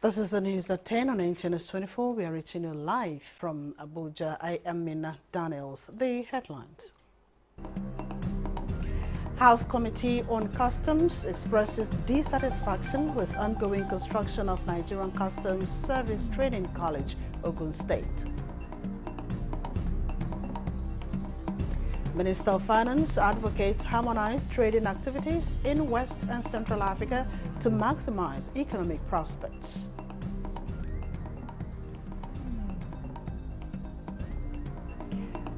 This is the news at 10 on NTNS 24. We are reaching you live from Abuja. I am Mina Daniels. The headlines. House Committee on Customs expresses dissatisfaction with ongoing construction of Nigerian Customs Service Training College, Ogun State. Minister of Finance advocates harmonized trading activities in West and Central Africa to maximize economic prospects.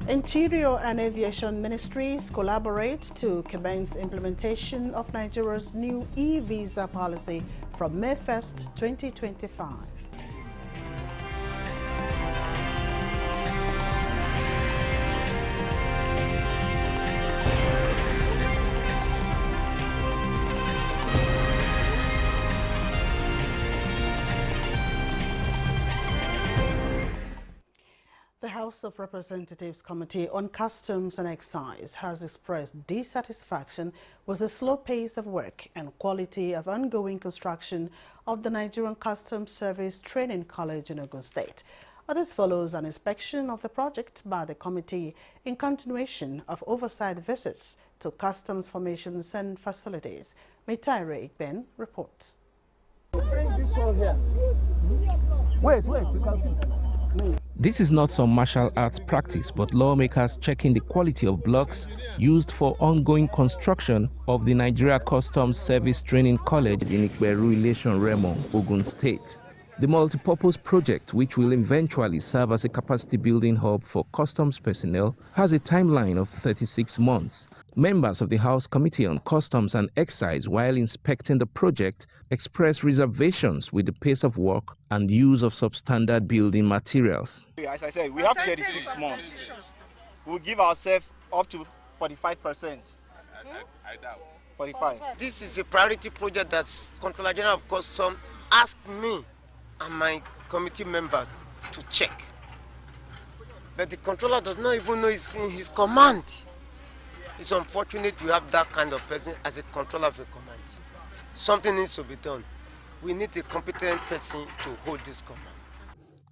Interior and Aviation Ministries collaborate to commence implementation of Nigeria's new e-visa policy from May 1st, 2025. The House of Representatives Committee on Customs and Excise has expressed dissatisfaction with the slow pace of work and quality of ongoing construction of the Nigerian Customs Service Training College in Ogun State. This follows an inspection of the project by the committee in continuation of oversight visits to customs formations and facilities. Mitaire Ikben reports. Bring this one here. Wait, you can see. This is not some martial arts practice, but lawmakers checking the quality of blocks used for ongoing construction of the Nigeria Customs Service Training College in Ikberu Ileshan Remo, Ogun State. The multipurpose project, which will eventually serve as a capacity building hub for customs personnel, has a timeline of 36 months. Members of the House Committee on Customs and Excise, while inspecting the project, expressed reservations with the pace of work and use of substandard building materials. As I said, we have 36 months. We'll give ourselves up to 45%. I doubt. 45. This is a priority project that Controller General of Customs asked me and my committee members to check. But the controller does not even know it's in his command. It's unfortunate we have that kind of person as a controller of a command. Something needs to be done. We need a competent person to hold this command.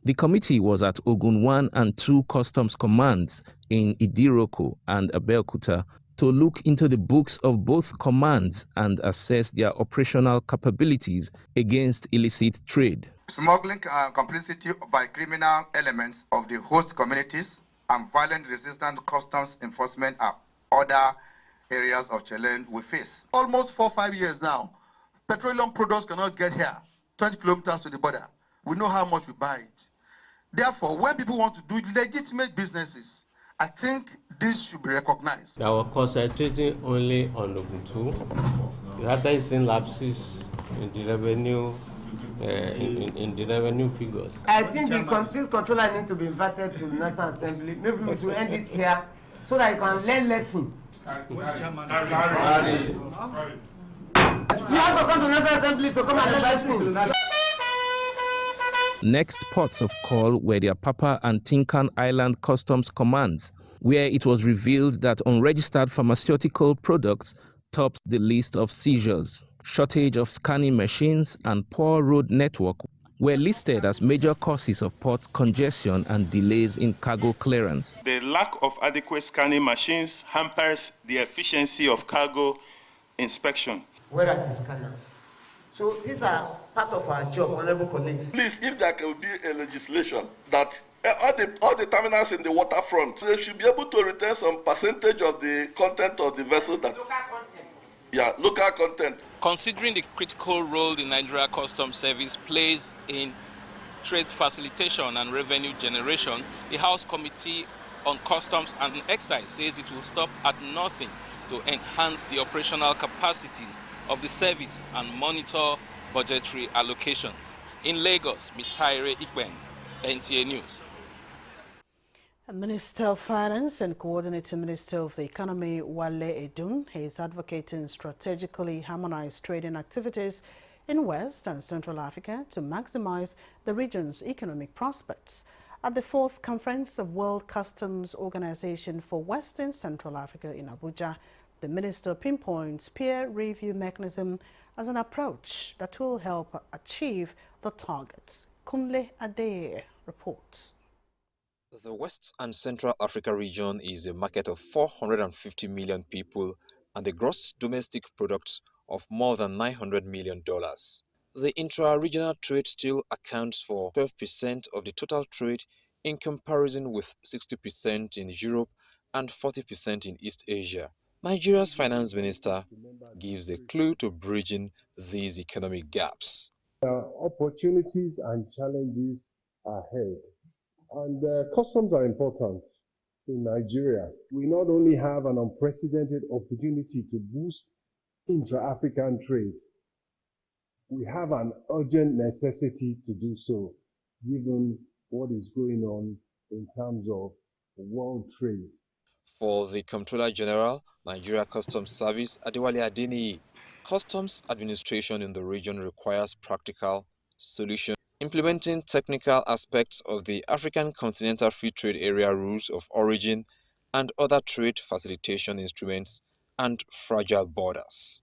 The committee was at Ogun 1 and 2 customs commands in Idiroko and Abeokuta to look into the books of both commands and assess their operational capabilities against illicit trade. Smuggling and complicity by criminal elements of the host communities and violent resistant customs enforcement are other areas of challenge we face. Almost 4 or 5 years now, petroleum products cannot get here, 20 kilometers to the border. We know how much we buy it. Therefore, when people want to do legitimate businesses, I think this should be recognized. They were concentrating only on Ogun 2. Rather seeing lapses in the revenue, in the revenue figures. I think this controller needs to be invited to the National Assembly. Maybe we should end it here so that you can learn lesson. You have to come to the National Assembly to come and learn lesson. Next ports of call were the Apapa and Tinkan Island Customs Commands, where it was revealed that unregistered pharmaceutical products topped the list of seizures. Shortage of scanning machines and poor road network were listed as major causes of port congestion and delays in cargo clearance. The lack of adequate scanning machines hampers the efficiency of cargo inspection. Where are the scanners? So these are part of our job, honorable colleagues. Please, if there can be a legislation that all the terminals in the waterfront, they should be able to retain some percentage of the content of the vessel. That local content. Yeah, local content. Considering the critical role the Nigeria Customs Service plays in trade facilitation and revenue generation, the House Committee on Customs and Excise says it will stop at nothing to enhance the operational capacities of the service and monitor budgetary allocations. In Lagos, Mitaire Ikben, NTA News. Minister of Finance and Coordinating Minister of the Economy, Wale Edun, is advocating strategically harmonized trading activities in West and Central Africa to maximize the region's economic prospects. At the 4th Conference of World Customs Organization for West and Central Africa in Abuja, the minister pinpoints peer review mechanism as an approach that will help achieve the targets. Kunle Adeye reports. The West and Central Africa region is a market of 450 million people and a gross domestic product of more than $900 million. The intra-regional trade still accounts for 12% of the total trade in comparison with 60% in Europe and 40% in East Asia. Nigeria's finance minister gives a clue to bridging these economic gaps. Opportunities and challenges ahead. And customs are important in Nigeria. We not only have an unprecedented opportunity to boost intra-African trade, we have an urgent necessity to do so, given what is going on in terms of world trade. For the Comptroller General, Nigeria Customs Service, Adewale Adeniyi, customs administration in the region requires practical solutions. Implementing technical aspects of the African Continental Free Trade Area rules of origin and other trade facilitation instruments and fragile borders.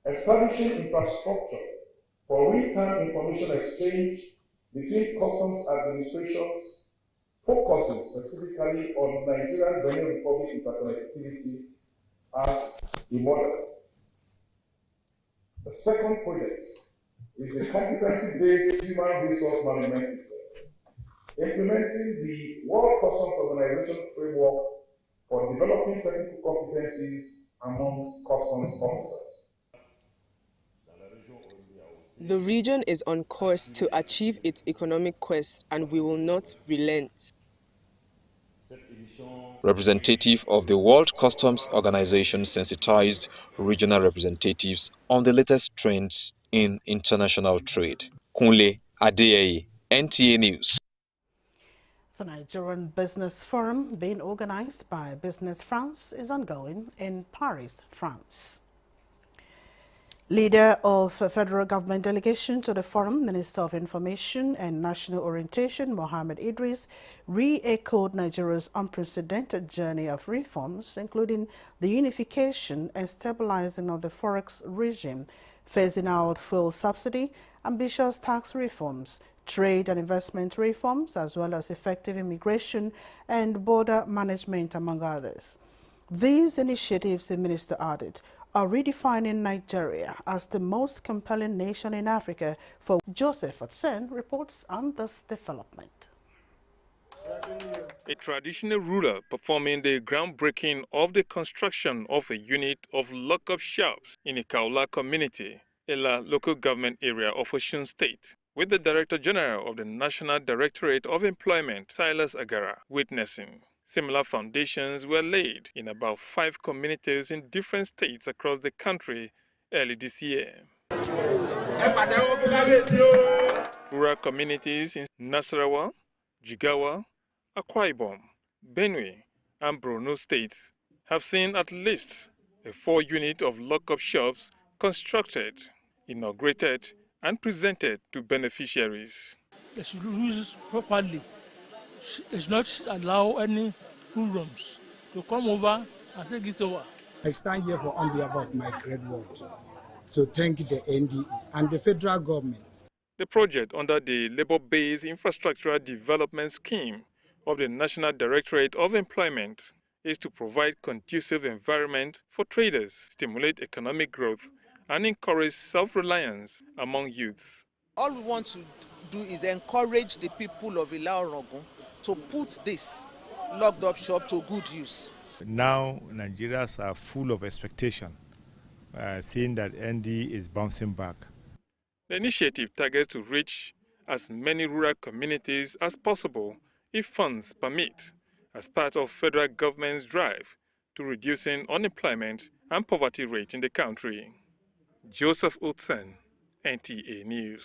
Establishing infrastructure for real-time information exchange between customs administrations, focusing specifically on Nigerian Benin Republic interconnectivity as a model. The second project is a competency-based human resource management system, implementing the World Customs Organization framework for developing technical competencies amongst customs officers. The region is on course to achieve its economic quest, and we will not relent. Representative of the World Customs Organization sensitized regional representatives on the latest trends in international trade. Kunle Adeye, NTA News. The Nigerian Business Forum, being organized by Business France, is ongoing in Paris, France. Leader of a federal government delegation to the forum, Minister of Information and National Orientation, Mohammed Idris, re-echoed Nigeria's unprecedented journey of reforms, including the unification and stabilizing of the forex regime, phasing out fuel subsidy, ambitious tax reforms, trade and investment reforms, as well as effective immigration and border management, among others. These initiatives, the minister added, are redefining Nigeria as the most compelling nation in Africa. For Joseph Otsen reports on this development. A traditional ruler performing the groundbreaking of the construction of a unit of lock-up shops in a Kaula community, Ela local government area of Osun State, with the Director General of the National Directorate of Employment, Silas Agara, witnessing. Similar foundations were laid in about 5 communities in different states across the country early this year. Rural communities in Nasarawa, Jigawa, Akwa Ibom, Benue, and Borno states have seen at least a 4 unit of lock-up shops constructed, inaugurated, and presented to beneficiaries. They should use it properly. It's not allow any hoodlums to come over and take it over. I stand here on behalf of my great ward to thank the NDE and the federal government. The project under the Labour-Based Infrastructural Development Scheme of the National Directorate of Employment is to provide conducive environment for traders, stimulate economic growth, and encourage self-reliance among youths. All we want to do is encourage the people of Ila-Orogun to put this locked up shop to good use. Now Nigerians are full of expectation, seeing that ND is bouncing back. The initiative targets to reach as many rural communities as possible if funds permit, as part of federal government's drive to reducing unemployment and poverty rate in the country. Joseph Otsen, NTA News.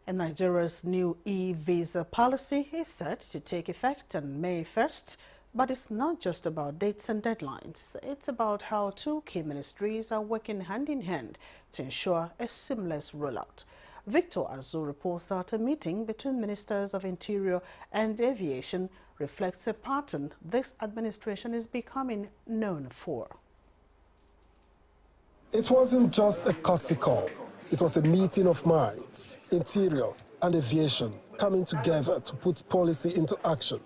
And Nigeria's new e-visa policy is set to take effect on May 1st, but it's not just about dates and deadlines. It's about how 2 key ministries are working hand in hand to ensure a seamless rollout. Victor Azu reports that a meeting between Ministers of Interior and Aviation reflects a pattern this administration is becoming known for. It wasn't just a courtesy call. It was a meeting of minds, interior and aviation coming together to put policy into action.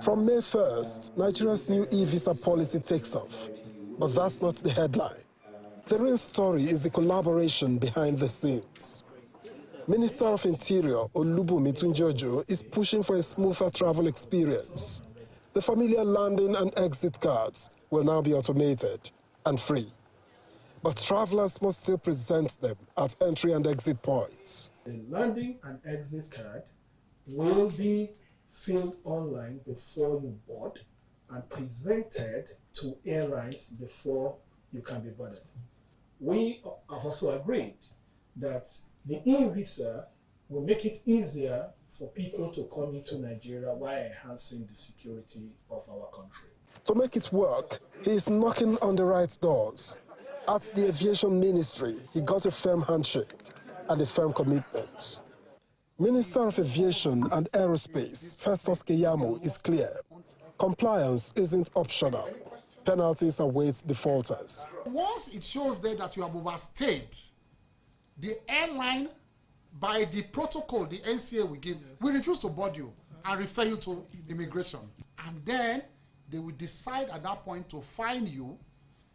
From May 1st, Nigeria's new e-visa policy takes off, but that's not the headline. The real story is the collaboration behind the scenes. Minister of Interior Olubunmi Tunji-Ojo is pushing for a smoother travel experience. The familiar landing and exit cards will now be automated and free. But travelers must still present them at entry and exit points. The landing and exit card will be filled online before you board and presented to airlines before you can be boarded. We have also agreed that the e-visa will make it easier for people to come into Nigeria while enhancing the security of our country. To make it work, he is knocking on the right doors. At the Aviation Ministry, he got a firm handshake and a firm commitment. Minister of Aviation and Aerospace, Festus Keyamo, is clear. Compliance isn't optional. Penalties await defaulters. Once it shows there that you have overstayed, the airline, by the protocol the NCA will give, will refuse to board you and refer you to immigration. And then they will decide at that point to fine you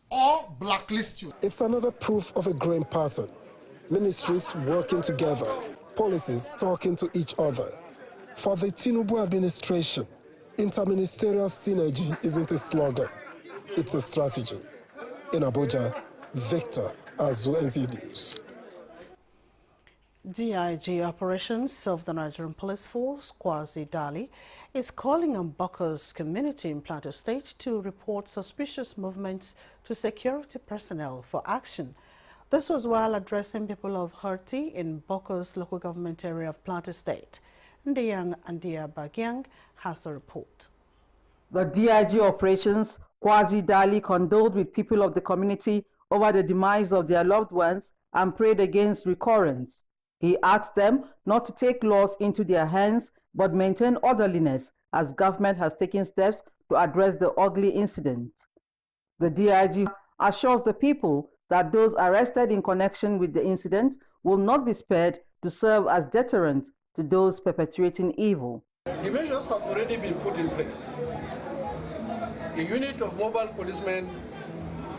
or blacklist you. It's another proof of a growing pattern. Ministries working together, policies talking to each other. For the Tinubu administration, interministerial synergy isn't a slogan, it's a strategy. In Abuja, Victor Azu, NT News. DIG Operations of the Nigerian Police Force, Kwazi Dali, is calling on Bokkos community in Plateau State to report suspicious movements to security personnel for action. This was while addressing people of Herti in Bokkos local government area of Plateau State. Ndeyang Andia Bagyang has a report. The DIG Operations, Kwazi Dali, condoled with people of the community over the demise of their loved ones and prayed against recurrence. He asked them not to take laws into their hands but maintain orderliness as government has taken steps to address the ugly incident. The DIG assures the people that those arrested in connection with the incident will not be spared to serve as deterrent to those perpetuating evil. The measures has already been put in place. A unit of mobile policemen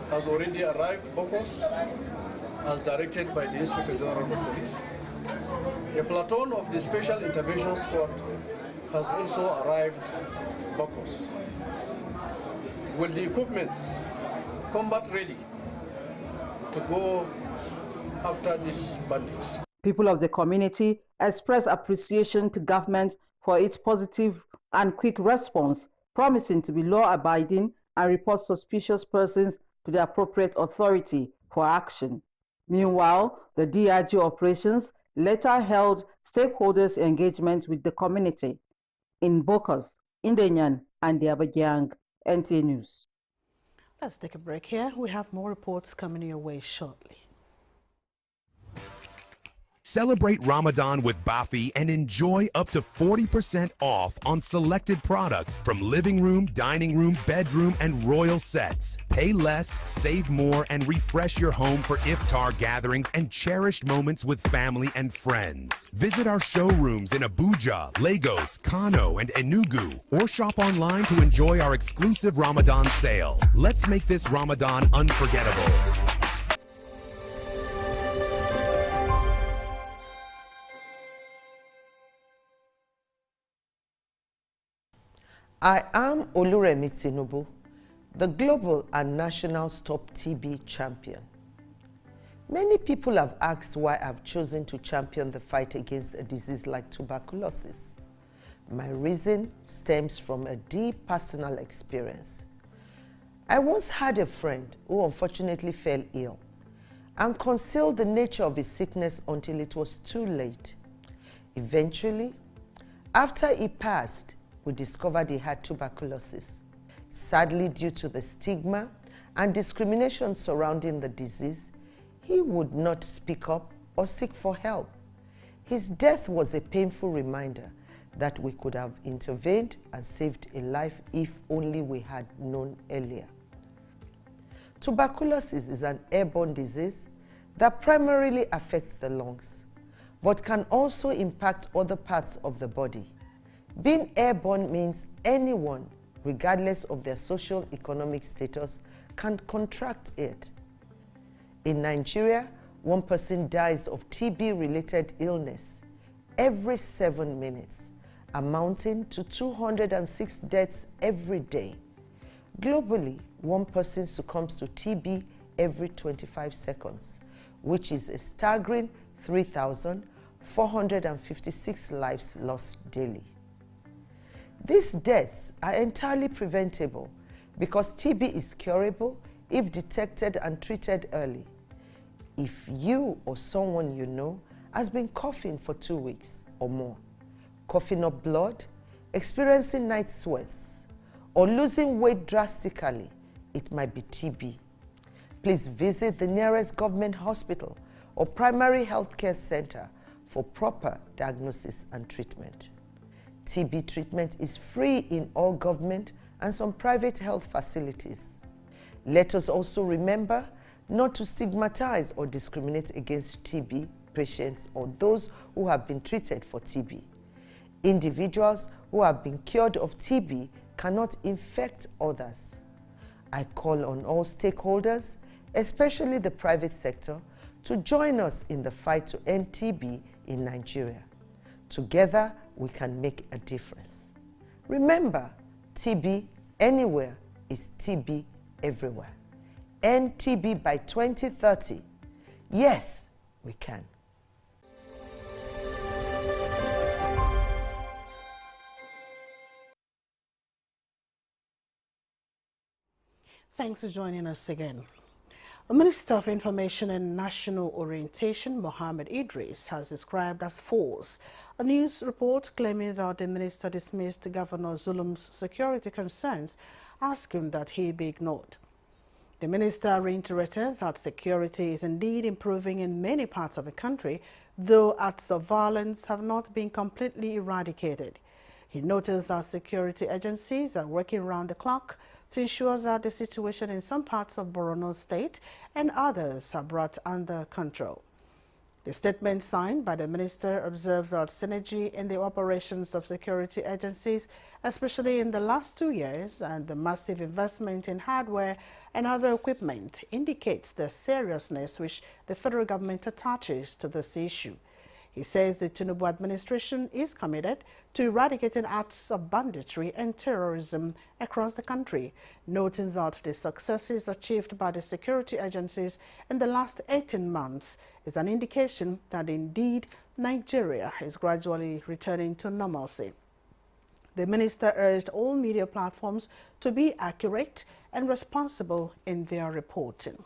has already arrived at Bokkos as directed by the Inspector General of Police. A platoon of the Special Intervention Squad has also arrived at Bokkos with the equipments combat ready to go after these bandits. People of the community express appreciation to government for its positive and quick response, promising to be law-abiding and report suspicious persons to the appropriate authority for action. Meanwhile, the DIG Operations later held stakeholders' engagement with the community. In Bokkos, Ndenyan and Diabagyang, NT News. Let's take a break here. We have more reports coming your way shortly. Celebrate Ramadan with Bafi and enjoy up to 40% off on selected products from living room, dining room, bedroom, and royal sets. Pay less, save more, and refresh your home for iftar gatherings and cherished moments with family and friends. Visit our showrooms in Abuja, Lagos, Kano, and Enugu, or shop online to enjoy our exclusive Ramadan sale. Let's make this Ramadan unforgettable. I am Oluremi Tinubu, the global and national Stop TB champion. Many people have asked why I've chosen to champion the fight against a disease like tuberculosis. My reason stems from a deep personal experience. I once had a friend who unfortunately fell ill and concealed the nature of his sickness until it was too late. Eventually, after he passed, we discovered he had tuberculosis. Sadly, due to the stigma and discrimination surrounding the disease, he would not speak up or seek for help. His death was a painful reminder that we could have intervened and saved a life if only we had known earlier. Tuberculosis is an airborne disease that primarily affects the lungs, but can also impact other parts of the body. Being airborne means anyone, regardless of their social economic status, can contract it. In Nigeria, one person dies of TB-related illness every 7 minutes, amounting to 206 deaths every day. Globally, one person succumbs to TB every 25 seconds, which is a staggering 3,456 lives lost daily. These deaths are entirely preventable because TB is curable if detected and treated early. If you or someone you know has been coughing for 2 weeks or more, coughing up blood, experiencing night sweats, or losing weight drastically, it might be TB. Please visit the nearest government hospital or primary healthcare center for proper diagnosis and treatment. TB treatment is free in all government and some private health facilities. Let us also remember not to stigmatize or discriminate against TB patients or those who have been treated for TB. Individuals who have been cured of TB cannot infect others. I call on all stakeholders, especially the private sector, to join us in the fight to end TB in Nigeria. Together, we can make a difference. Remember, TB anywhere is TB everywhere. End TB by 2030. Yes, we can. Thanks for joining us again. The Minister of Information and National Orientation, Mohammed Idris, has described as false a news report claiming that the minister dismissed Governor Zulum's security concerns, asking that he be ignored. The minister reiterated that security is indeed improving in many parts of the country, though acts of violence have not been completely eradicated. He noted that security agencies are working round the clock to ensure that the situation in some parts of Borno State and others are brought under control. The statement signed by the minister observed that synergy in the operations of security agencies, especially in the last 2 years, and the massive investment in hardware and other equipment indicates the seriousness which the federal government attaches to this issue. He says the Tinubu administration is committed to eradicating acts of banditry and terrorism across the country, noting that the successes achieved by the security agencies in the last 18 months is an indication that indeed Nigeria is gradually returning to normalcy. The minister urged all media platforms to be accurate and responsible in their reporting.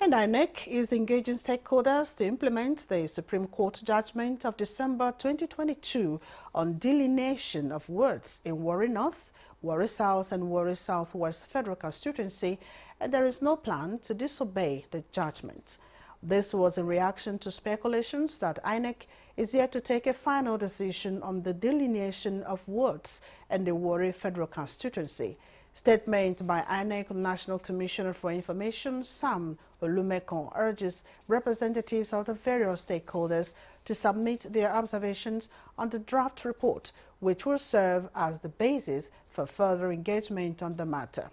And INEC is engaging stakeholders to implement the Supreme Court judgment of December 2022 on delineation of wards in Warri North, Warri South and Warri Southwest Federal Constituency, and there is no plan to disobey the judgment. This was in reaction to speculations that INEC is yet to take a final decision on the delineation of wards in the Warri Federal Constituency. Statement by INEC National Commissioner for Information, Sam Olumekon, urges representatives of the various stakeholders to submit their observations on the draft report, which will serve as the basis for further engagement on the matter.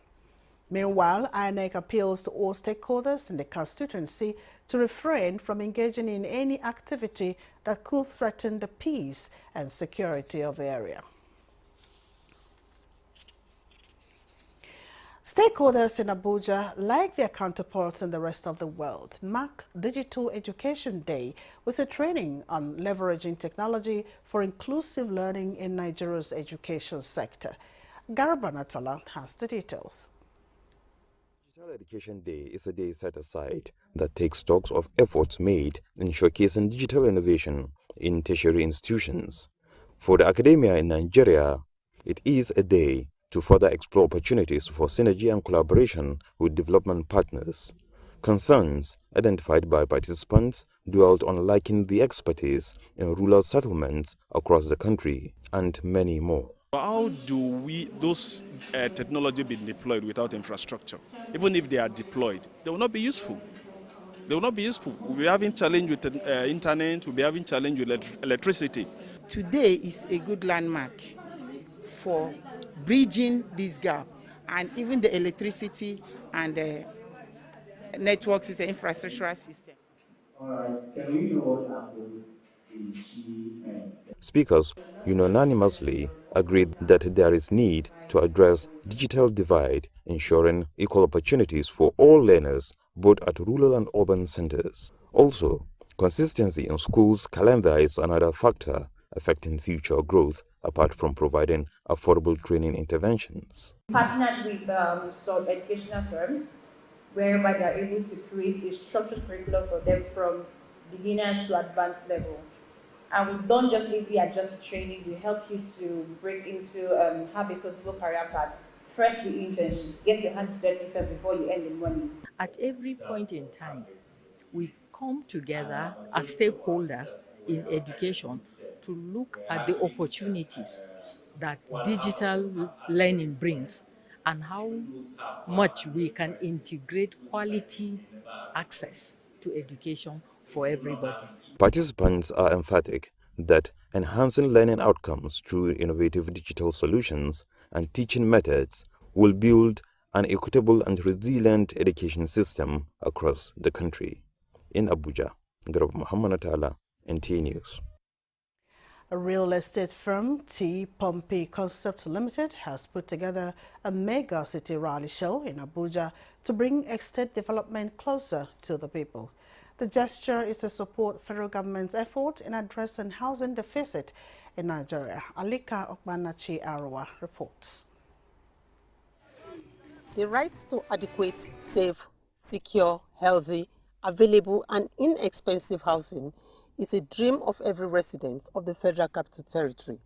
Meanwhile, INEC appeals to all stakeholders in the constituency to refrain from engaging in any activity that could threaten the peace and security of the area. Stakeholders in Abuja, like their counterparts in the rest of the world, mark Digital Education Day with a training on leveraging technology for inclusive learning in Nigeria's education sector. Garba Natala has the details. Digital Education Day is a day set aside that takes stock of efforts made in showcasing digital innovation in tertiary institutions. For the academia in Nigeria, it is a day to further explore opportunities for synergy and collaboration with development partners. Concerns identified by participants dwelled on lacking the expertise in rural settlements across the country and many more. How do those technology be deployed without infrastructure? Even if they are deployed, they will not be useful. They will not be useful. We'll be having challenge with internet, we'll be having challenge with electricity. Today is a good landmark for bridging this gap, and even the electricity and the networks is an infrastructural system. All right, can we know what happens in GM? Speakers unanimously agreed that there is need to address digital divide, ensuring equal opportunities for all learners, both at rural and urban centers. Also, consistency in schools' calendar is another factor affecting future growth, apart from providing affordable training interventions. Partnered with some educational firms, whereby they are able to create a structured curriculum for them from beginners to advanced level. And we don't just leave the adjusted training, we help you to break into, have a sustainable career path. First, the internship, get your hands dirty first before you earn the money. At every point in time, we come together as stakeholders in education to look at the opportunities that digital learning brings and how much we can integrate quality access to education for everybody. Participants are emphatic that enhancing learning outcomes through innovative digital solutions and teaching methods will build an equitable and resilient education system across the country. In Abuja, Garba Muhammad Atala, NTA News. A real estate firm, T. Pompey Concept Limited, has put together a mega city rally show in Abuja to bring estate development closer to the people. The gesture is to support federal government's effort in addressing housing deficit in Nigeria. Alika Okbanachi Arwa reports. The right to adequate, safe, secure, healthy, available and inexpensive housing is a dream of every resident of the Federal Capital Territory.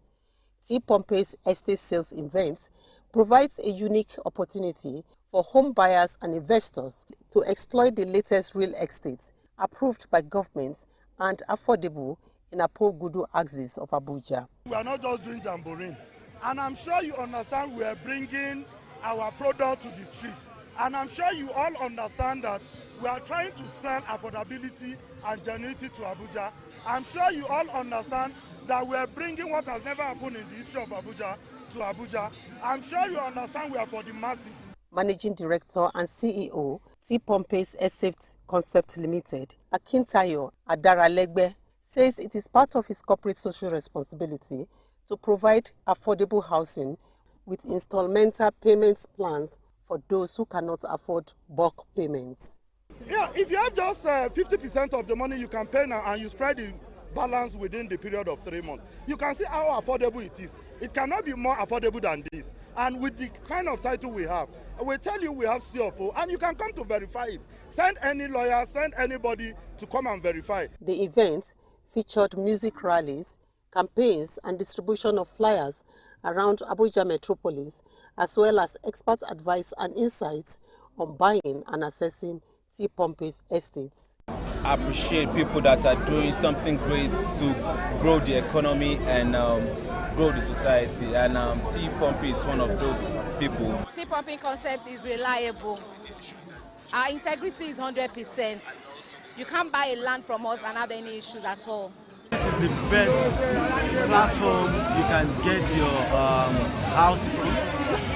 T. Pompey's estate sales event provides a unique opportunity for home buyers and investors to exploit the latest real estate approved by government and affordable in Apogudu axis of Abuja. We are not just doing jamboree, and I'm sure you understand we are bringing our product to the street, and I'm sure you all understand that we are trying to sell affordability and genuinity to Abuja. I'm sure you all understand that we are bringing what has never happened in the history of Abuja to Abuja. I'm sure you understand we are for the masses. Managing Director and CEO, T. Pompey's Estate Concept Limited, Akintayo Adaralegbe, says it is part of his corporate social responsibility to provide affordable housing with installmental payments plans for those who cannot afford bulk payments. Yeah, if you have just 50% of the money you can pay now and you spread the balance within the period of 3 months, you can see how affordable it is. It cannot be more affordable than this. And with the kind of title we have, we tell you we have CFO and you can come to verify it. Send any lawyer, send anybody to come and verify. The event featured music rallies, campaigns and distribution of flyers around Abuja metropolis, as well as expert advice and insights on buying and assessing T. Pompey's estates. I appreciate people that are doing something great to grow the economy and grow the society, and T. Pompey is one of those people. T. Pompey Concept is reliable. Our integrity is 100%. You can't buy a land from us and have any issues at all. This is the best platform you can get your house from.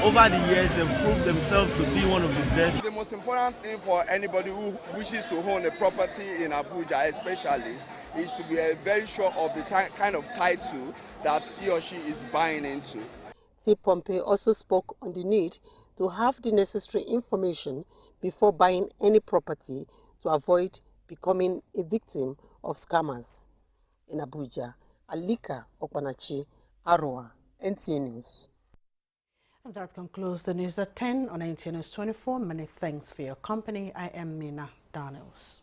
Over the years, they've proved themselves to be one of the best. The most important thing for anybody who wishes to own a property in Abuja especially is to be very sure of the kind of title that he or she is buying into. T. Pompey also spoke on the need to have the necessary information before buying any property to avoid becoming a victim of scammers. In Abuja, Alika Okbanachi Arwa, NTA News. And that concludes the news at 10 on NTA News 24. Many thanks for your company. I am Mina Daniels.